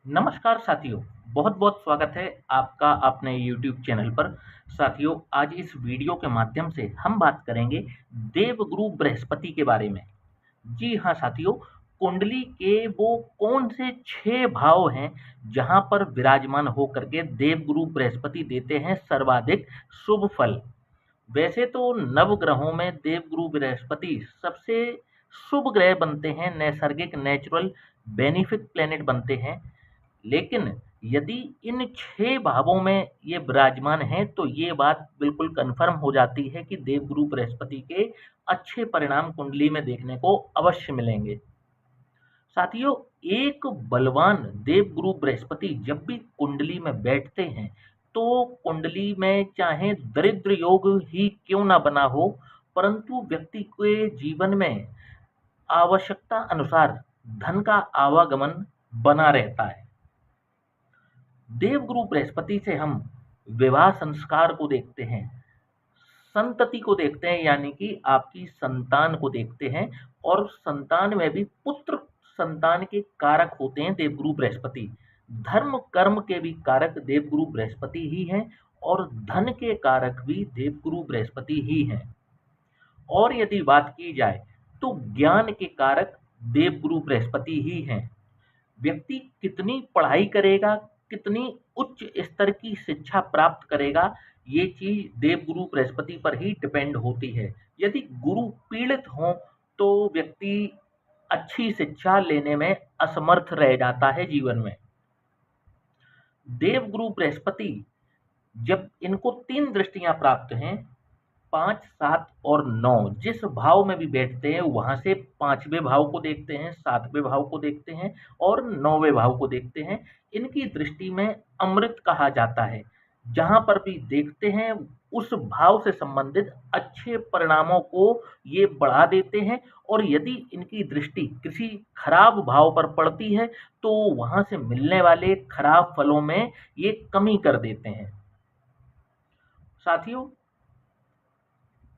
नमस्कार साथियों, बहुत-बहुत स्वागत है आपका अपने यूट्यूब चैनल पर। साथियों, आज इस वीडियो के माध्यम से हम बात करेंगे देवगुरु बृहस्पति के बारे में। जी हाँ साथियों, कुंडली के वो कौन से 6 भाव हैं, जहाँ पर विराजमान होकर के देवगुरु बृहस्पति देते हैं सर्वाधिक शुभ फल। वैसे तो नवग्रहों में देवगुरु बृहस्पति सबसे शुभ ग्रह बनते हैं, नैसर्गिक नेचुरल बेनिफिक प्लैनेट बनते हैं। लेकिन यदि इन 6 भावों में ये विराजमान हैं, तो ये बात बिल्कुल कन्फर्म हो जाती है कि देवगुरु बृहस्पति के अच्छे परिणाम कुंडली में देखने को अवश्य मिलेंगे। साथियों, एक बलवान देवगुरु बृहस्पति जब भी कुंडली में बैठते हैं, तो कुंडली में चाहे दरिद्र योग ही क्यों ना बना हो, परंतु व्यक्ति के जीवन में आवश्यकता अनुसार धन का आवागमन बना रहता है। देवगुरु बृहस्पति से हम विवाह संस्कार को देखते हैं, संतति को देखते हैं, यानी कि आपकी संतान को देखते हैं। और संतान में भी पुत्र संतान के कारक होते हैं देवगुरु बृहस्पति। धर्म कर्म के भी कारक देवगुरु बृहस्पति ही हैं, और धन के कारक भी देवगुरु बृहस्पति ही हैं। और यदि बात की जाए तो ज्ञान के कारक देवगुरु बृहस्पति ही हैं। व्यक्ति कितनी पढ़ाई करेगा, कितनी उच्च स्तर की शिक्षा प्राप्त करेगा, ये चीज देवगुरु बृहस्पति पर ही डिपेंड होती है। यदि गुरु पीड़ित हों, तो व्यक्ति अच्छी शिक्षा लेने में असमर्थ रह जाता है जीवन में। देवगुरु बृहस्पति जब इनको 3 दृष्टियां प्राप्त हैं, 5, 7 और 9, जिस भाव में भी बैठते हैं वहां से 5वें भाव को देखते हैं, 7वें भाव को देखते हैं और 9वें भाव को देखते हैं। इनकी दृष्टि में अमृत कहा जाता है। जहां पर भी देखते हैं, उस भाव से संबंधित अच्छे परिणामों को ये बढ़ा देते हैं। और यदि इनकी दृष्टि किसी खराब भाव पर पड़ती है, तो वहां से मिलने वाले खराब फलों में ये कमी कर देते हैं। साथियों,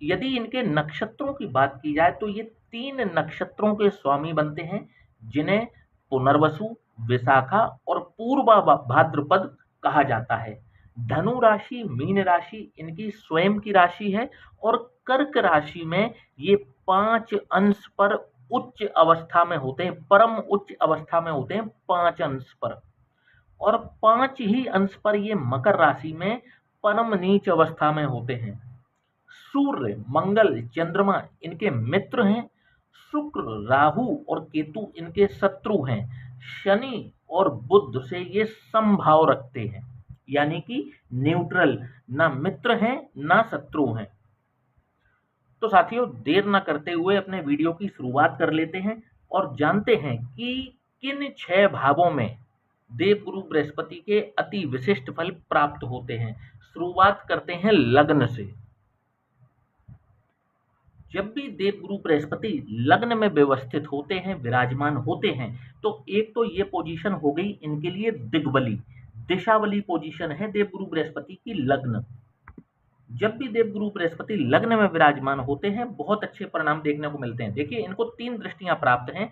यदि इनके नक्षत्रों की बात की जाए, तो ये 3 नक्षत्रों के स्वामी बनते हैं, जिन्हें पुनर्वसु, विशाखा और पूर्वा भाद्रपद कहा जाता है। धनु राशि, मीन राशि इनकी स्वयं की राशि है, और कर्क राशि में ये 5 अंश पर उच्च अवस्था में होते हैं, परम उच्च अवस्था में होते हैं 5 अंश पर। और 5 ही अंश पर ये मकर राशि में परम नीच अवस्था में होते हैं। सूर्य, मंगल, चंद्रमा इनके मित्र हैं। शुक्र, राहु और केतु इनके शत्रु हैं। शनि और बुध से ये समभाव रखते हैं, यानी कि न्यूट्रल, ना मित्र हैं ना शत्रु हैं। तो साथियों, देर ना करते हुए अपने वीडियो की शुरुआत कर लेते हैं और जानते हैं कि किन 6 भावों में देवगुरु बृहस्पति के अति विशिष्ट फल प्राप्त होते हैं। शुरुआत करते हैं लग्न से। जब भी देवगुरु बृहस्पति लग्न में व्यवस्थित होते हैं, विराजमान होते हैं, तो एक तो ये पोजीशन हो गई इनके लिए दिग्बली, दिशावली पोजीशन है देवगुरु बृहस्पति की लग्न। जब भी देवगुरु बृहस्पति लग्न में विराजमान होते हैं, बहुत अच्छे परिणाम देखने को मिलते हैं। देखिए, इनको 3 दृष्टियां प्राप्त हैं,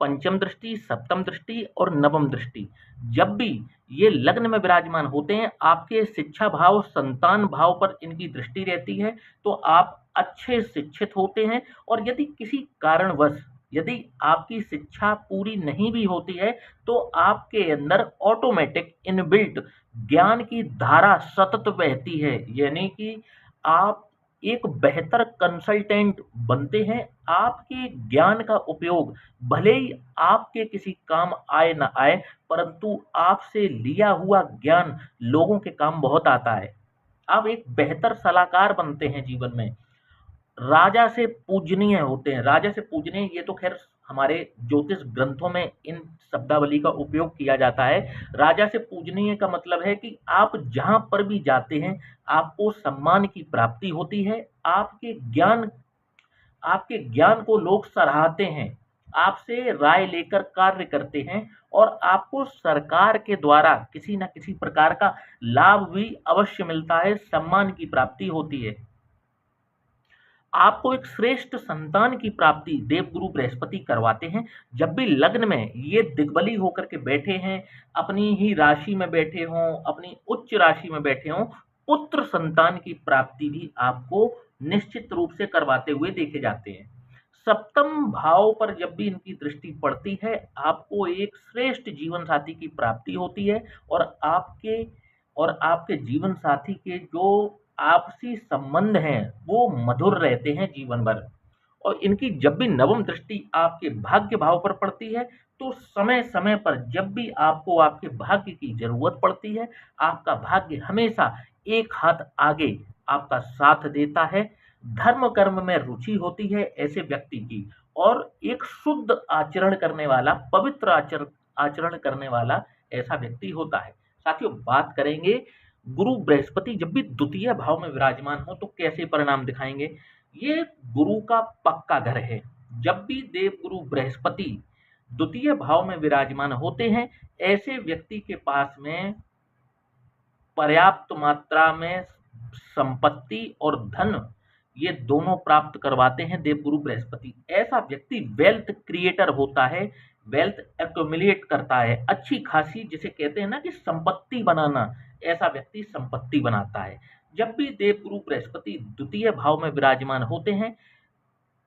पंचम दृष्टि, सप्तम दृष्टि और नवम दृष्टि। जब भी ये लग्न में विराजमान होते हैं, आपके शिक्षा भाव, संतान भाव पर इनकी दृष्टि रहती है, तो आप अच्छे शिक्षित होते हैं। और यदि किसी कारणवश यदि आपकी शिक्षा पूरी नहीं भी होती है, तो आपके अंदर ऑटोमेटिक इनबिल्ट ज्ञान की धारा सतत बहती है, यानी कि आप एक बेहतर कंसल्टेंट बनते हैं। आपके ज्ञान का उपयोग भले ही आपके किसी काम आए ना आए, परंतु आपसे लिया हुआ ज्ञान लोगों के काम बहुत आता है। आप एक बेहतर सलाहकार बनते हैं जीवन में। राजा से पूजनीय होते हैं। राजा से पूजनीय, ये तो खैर हमारे ज्योतिष ग्रंथों में इन शब्दावली का उपयोग किया जाता है। राजा से पूजनीय का मतलब है कि आप जहां पर भी जाते हैं, आपको सम्मान की प्राप्ति होती है। आपके ज्ञान को लोग सराहते हैं, आपसे राय लेकर कार्य करते हैं, और आपको सरकार के द्वारा किसी न किसी प्रकार का लाभ भी अवश्य मिलता है, सम्मान की प्राप्ति होती है। आपको एक श्रेष्ठ संतान की प्राप्ति देवगुरु बृहस्पति करवाते हैं। जब भी लग्न में ये दिग्बली होकर के बैठे हैं, अपनी ही राशि में बैठे हों, अपनी उच्च राशि में बैठे हों, पुत्र संतान की प्राप्ति भी आपको निश्चित रूप से करवाते हुए देखे जाते हैं। सप्तम भाव पर जब भी इनकी दृष्टि पड़ती है, आपको एक श्रेष्ठ जीवन साथी की प्राप्ति होती है और आपके जीवन साथी के जो आपसी संबंध हैं, वो मधुर रहते हैं जीवन भर। और इनकी जब भी नवम दृष्टि आपके भाग्य भाव पर पड़ती है, तो समय-समय पर जब भी आपको आपके भाग्य की ज़रूरत पड़ती है, आपका भाग्य हमेशा एक हाथ आगे आपका साथ देता है। धर्म कर्म में रुचि होती है ऐसे व्यक्ति की और एक शुद्ध आचरण करने वाला, पवित्र आचरण करने वाला ऐसा व्यक्ति होता है। साथियों, बात करेंगे गुरु बृहस्पति जब भी द्वितीय भाव में विराजमान हो तो कैसे परिणाम दिखाएंगे। ये गुरु का पक्का घर है। जब भी देवगुरु बृहस्पति द्वितीय भाव में विराजमान होते हैं, ऐसे व्यक्ति के पास में पर्याप्त मात्रा में संपत्ति और धन ये दोनों प्राप्त करवाते हैं देवगुरु बृहस्पति। ऐसा व्यक्ति वेल्थ क्रिएटर होता है, वेल्थ एक्युमुलेट करता है, अच्छी खासी जिसे कहते हैं ना कि संपत्ति बनाना, ऐसा व्यक्ति संपत्ति बनाता है। जब भी देवगुरु बृहस्पति द्वितीय भाव में विराजमान होते हैं,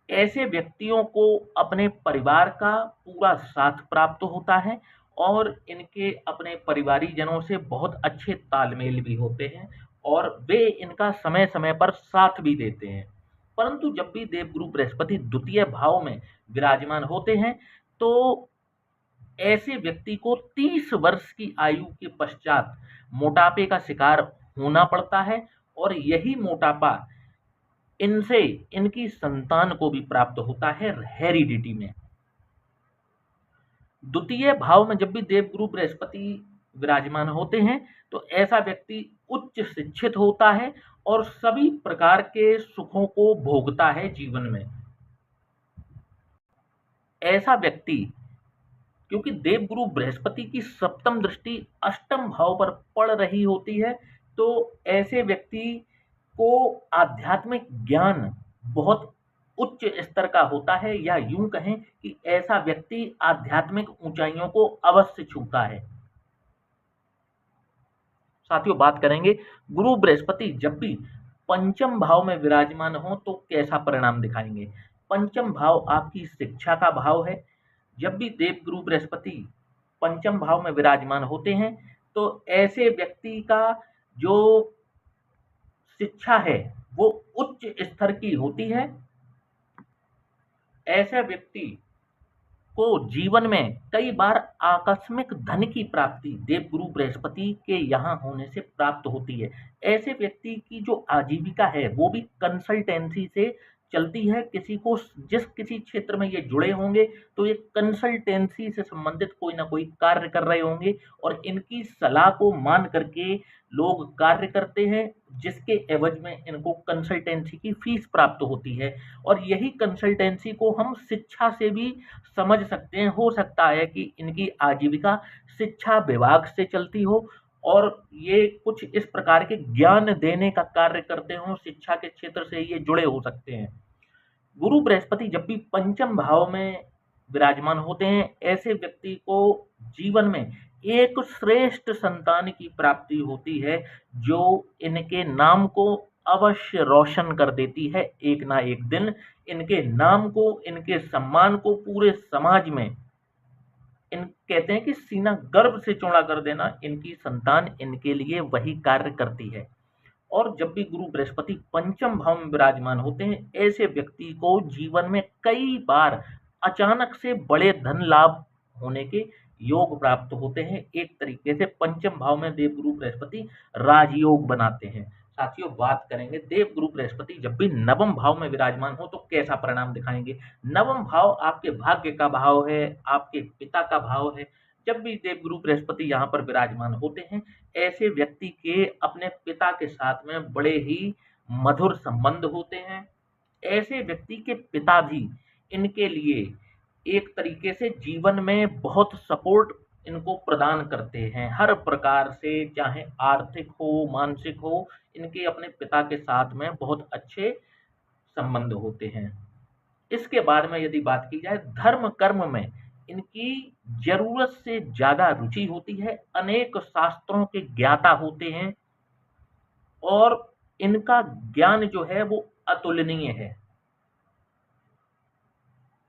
ऐसे व्यक्तियों को अपने परिवार का पूरा साथ प्राप्त होता है और इनके अपने परिवारीजनों से बहुत अच्छे तालमेल भी होते हैं और वे इनका समय-समय पर साथ भी देते हैं। परंतु जब भी देवगुरु बृहस्पति द्वितीय भाव में विराजमान होते हैं, तो ऐसे व्यक्ति को 30 वर्ष की आयु के पश्चात मोटापे का शिकार होना पड़ता है और यही मोटापा इनसे इनकी संतान को भी प्राप्त होता है हेरिडिटी में। द्वितीय भाव में जब भी देवगुरु बृहस्पति विराजमान होते हैं, तो ऐसा व्यक्ति उच्च शिक्षित होता है और सभी प्रकार के सुखों को भोगता है जीवन में। ऐसा व्यक्ति, क्योंकि देवगुरु बृहस्पति की सप्तम दृष्टि अष्टम भाव पर पड़ रही होती है, तो ऐसे व्यक्ति को आध्यात्मिक ज्ञान बहुत उच्च स्तर का होता है, या यूं कहें कि ऐसा व्यक्ति आध्यात्मिक ऊंचाइयों को अवश्य छूता है। साथियों, बात करेंगे गुरु बृहस्पति जब भी पंचम भाव में विराजमान हो तो कैसा परिणाम दिखाएंगे। पंचम भाव आपकी शिक्षा का भाव है। जब भी देवगुरु बृहस्पति पंचम भाव में विराजमान होते हैं, तो ऐसे व्यक्ति का जो शिक्षा है वो उच्च स्तर की होती है। ऐसे व्यक्ति को जीवन में कई बार आकस्मिक धन की प्राप्ति देवगुरु बृहस्पति के यहाँ होने से प्राप्त होती है। ऐसे व्यक्ति की जो आजीविका है वो भी कंसल्टेंसी से चलती है। किसी क्षेत्र में ये जुड़े होंगे तो ये कंसल्टेंसी से संबंधित कोई ना कोई कार्य कर रहे होंगे और इनकी सलाह को मान करके लोग कार्य करते हैं, जिसके एवज में इनको कंसल्टेंसी की फीस प्राप्त होती है। और यही कंसल्टेंसी को हम शिक्षा से भी समझ सकते हैं। हो सकता है कि इनकी आजीविका शिक्षा विभाग से चलती हो और ये कुछ इस प्रकार के ज्ञान देने का कार्य करते हों, शिक्षा के क्षेत्र से ये जुड़े हो सकते हैं। गुरु बृहस्पति जब भी पंचम भाव में विराजमान होते हैं, ऐसे व्यक्ति को जीवन में एक श्रेष्ठ संतान की प्राप्ति होती है, जो इनके नाम को अवश्य रोशन कर देती है। एक ना एक दिन इनके नाम को, इनके सम्मान को पूरे समाज में, इन कहते हैं कि सीना गर्व से चौड़ा कर देना, इनकी संतान इनके लिए वही कार्य करती है। और जब भी गुरु बृहस्पति पंचम भाव में विराजमान होते हैं, ऐसे व्यक्ति को जीवन में कई बार अचानक से बड़े धन लाभ होने के योग प्राप्त होते हैं। एक तरीके से पंचम भाव में देवगुरु बृहस्पति राजयोग बनाते हैं। साथियों, बात करेंगे देवगुरु बृहस्पति जब भी नवम भाव में विराजमान हो तो कैसा परिणाम दिखाएंगे। नवम भाव आपके भाग्य का भाव है, आपके पिता का भाव है। जब भी देवगुरु बृहस्पति यहाँ पर विराजमान होते हैं, ऐसे व्यक्ति के अपने पिता के साथ में बड़े ही मधुर संबंध होते हैं। ऐसे व्यक्ति के पिता भी इनके लिए एक तरीके से जीवन में बहुत सपोर्ट इनको प्रदान करते हैं, हर प्रकार से, चाहे आर्थिक हो, मानसिक हो। इनके अपने पिता के साथ में बहुत अच्छे संबंध होते हैं। इसके बाद में यदि बात की जाए धर्म कर्म में इनकी जरूरत से ज्यादा रुचि होती है, अनेक शास्त्रों के ज्ञाता होते हैं और इनका ज्ञान जो है वो अतुलनीय है।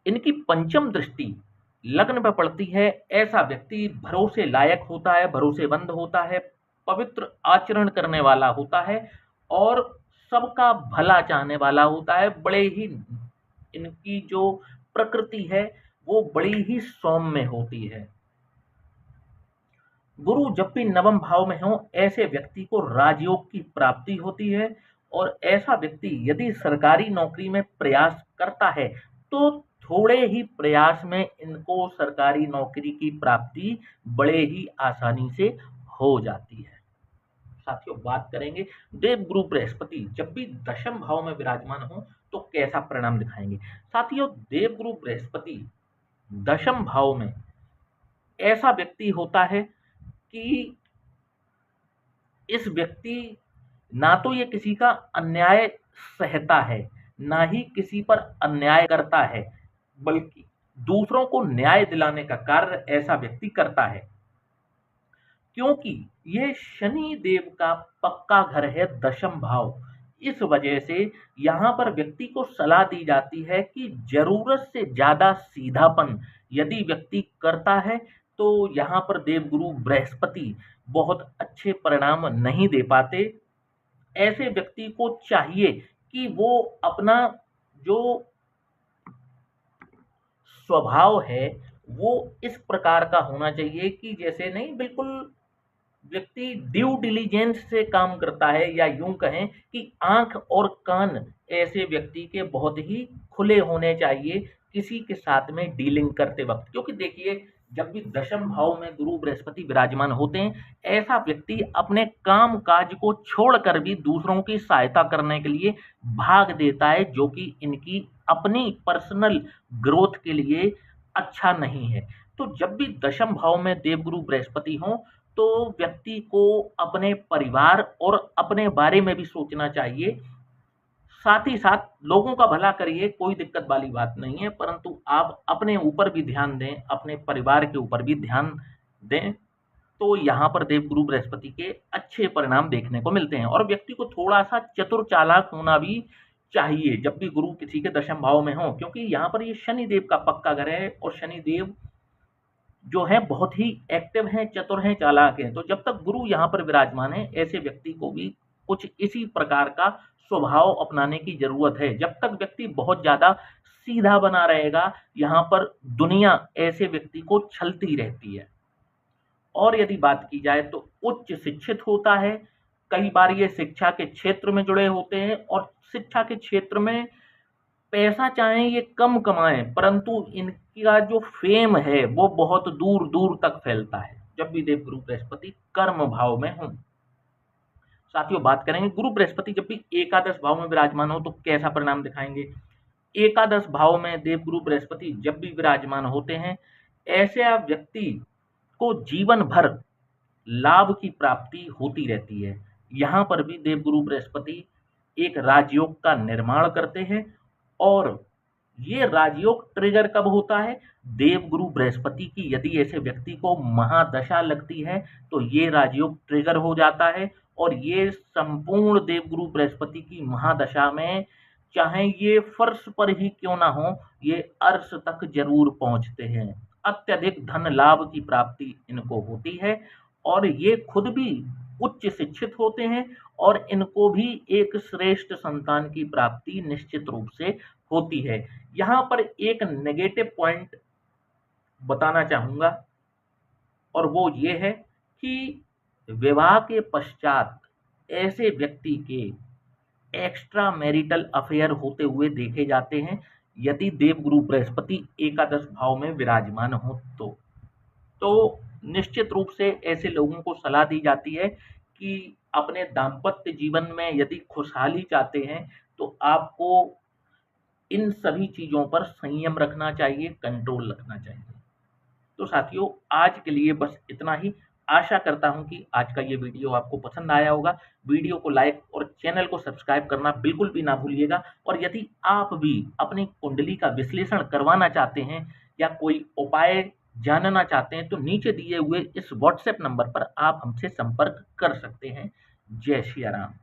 इनकी पंचम दृष्टि लग्न पर पड़ती है, ऐसा व्यक्ति भरोसे लायक होता है, भरोसेमंद होता है, पवित्र आचरण करने वाला होता है और सबका भला चाहने वाला होता है। बड़े ही इनकी जो प्रकृति है वो बड़ी ही सौम्य होती है। गुरु जब भी नवम भाव में हो ऐसे व्यक्ति को राजयोग की प्राप्ति होती है और ऐसा व्यक्ति यदि सरकारी नौकरी में प्रयास करता है तो थोड़े ही प्रयास में इनको सरकारी नौकरी की प्राप्ति बड़े ही आसानी से हो जाती है। साथियों, बात करेंगे देवगुरु बृहस्पति जब भी दशम भाव में विराजमान हो तो कैसा परिणाम दिखाएंगे। साथियों, देवगुरु बृहस्पति दशम भाव में ऐसा व्यक्ति होता है कि इस व्यक्ति ना तो ये किसी का अन्याय सहता है, ना ही किसी पर अन्याय करता है, बल्कि दूसरों को न्याय दिलाने का कार्य ऐसा व्यक्ति करता है। क्योंकि ये शनि देव का पक्का घर है दशम भाव, इस वजह से यहाँ पर व्यक्ति को सलाह दी जाती है कि जरूरत से ज्यादा सीधापन यदि व्यक्ति करता है तो यहाँ पर देवगुरु बृहस्पति बहुत अच्छे परिणाम नहीं दे पाते। ऐसे व्यक्ति को चाहिए कि वो अपना जो स्वभाव है वो इस प्रकार का होना चाहिए कि जैसे नहीं, बिल्कुल व्यक्ति ड्यू डिलीजेंस से काम करता है, या यूं कहें कि आंख और कान ऐसे व्यक्ति के बहुत ही खुले होने चाहिए किसी के साथ में डीलिंग करते वक्त। क्योंकि देखिए, जब भी दशम भाव में गुरु बृहस्पति विराजमान होते हैं ऐसा व्यक्ति अपने काम काज को छोड़कर भी दूसरों की सहायता करने के लिए भाग देता है, जो कि इनकी अपनी पर्सनल ग्रोथ के लिए अच्छा नहीं है। तो जब भी दशम भाव में देवगुरु बृहस्पति हों तो व्यक्ति को अपने परिवार और अपने बारे में भी सोचना चाहिए। साथ ही साथ लोगों का भला करिए, कोई दिक्कत वाली बात नहीं है, परंतु आप अपने ऊपर भी ध्यान दें, अपने परिवार के ऊपर भी ध्यान दें। तो यहाँ पर देवगुरु बृहस्पति के अच्छे परिणाम देखने को मिलते हैं। और व्यक्ति को थोड़ा सा चतुर चालाक होना भी चाहिए जब भी गुरु किसी के दशम भाव में हो, क्योंकि यहाँ पर ये शनि देव का पक्का घर है और शनि देव जो है बहुत ही एक्टिव हैं, चतुर हैं, चालाक हैं। तो जब तक गुरु यहाँ पर विराजमान है ऐसे व्यक्ति को भी कुछ इसी प्रकार का स्वभाव अपनाने की जरूरत है। जब तक व्यक्ति बहुत ज्यादा सीधा बना रहेगा यहाँ पर दुनिया ऐसे व्यक्ति को छलती रहती है। और यदि बात की जाए तो उच्च शिक्षित होता है, कई बार ये शिक्षा के क्षेत्र में जुड़े होते हैं और शिक्षा के क्षेत्र में पैसा चाहे ये कम कमाएं परंतु इनका जो फेम है वो बहुत दूर दूर तक फैलता है जब भी देवगुरु बृहस्पति कर्म भाव में हों। साथियों, बात करेंगे गुरु बृहस्पति जब भी एकादश भाव में विराजमान हो तो कैसा परिणाम दिखाएंगे। एकादश भाव में देवगुरु बृहस्पति जब भी विराजमान होते हैं ऐसे व्यक्ति को जीवन भर लाभ की प्राप्ति होती रहती है। यहाँ पर भी देवगुरु बृहस्पति एक राजयोग का निर्माण करते हैं और ये राजयोग ट्रिगर कब होता है, देवगुरु बृहस्पति की यदि ऐसे व्यक्ति को महादशा लगती है तो ये राजयोग ट्रिगर हो जाता है और ये संपूर्ण देवगुरु बृहस्पति की महादशा में चाहे ये फर्श पर ही क्यों ना हो ये अर्श तक जरूर पहुंचते हैं। अत्यधिक धन लाभ की प्राप्ति इनको होती है और ये खुद भी उच्च शिक्षित होते हैं और इनको भी एक श्रेष्ठ संतान की प्राप्ति निश्चित रूप से होती है। यहाँ पर एक नेगेटिव पॉइंट बताना चाहूंगा और वो ये है कि विवाह के पश्चात ऐसे व्यक्ति के एक्स्ट्रा मैरिटल अफेयर होते हुए देखे जाते हैं यदि देवगुरु बृहस्पति एकादश भाव में विराजमान हो तो निश्चित रूप से ऐसे लोगों को सलाह दी जाती है कि अपने दाम्पत्य जीवन में यदि खुशहाली चाहते हैं तो आपको इन सभी चीजों पर संयम रखना चाहिए, कंट्रोल रखना चाहिए। तो साथियों, आज के लिए बस इतना ही। आशा करता हूं कि आज का ये वीडियो आपको पसंद आया होगा। वीडियो को लाइक और चैनल को सब्सक्राइब करना बिल्कुल भी ना भूलिएगा। और यदि आप भी अपनी कुंडली का विश्लेषण करवाना चाहते हैं या कोई उपाय जानना चाहते हैं तो नीचे दिए हुए इस व्हाट्सएप नंबर पर आप हमसे संपर्क कर सकते हैं। जय श्री राम।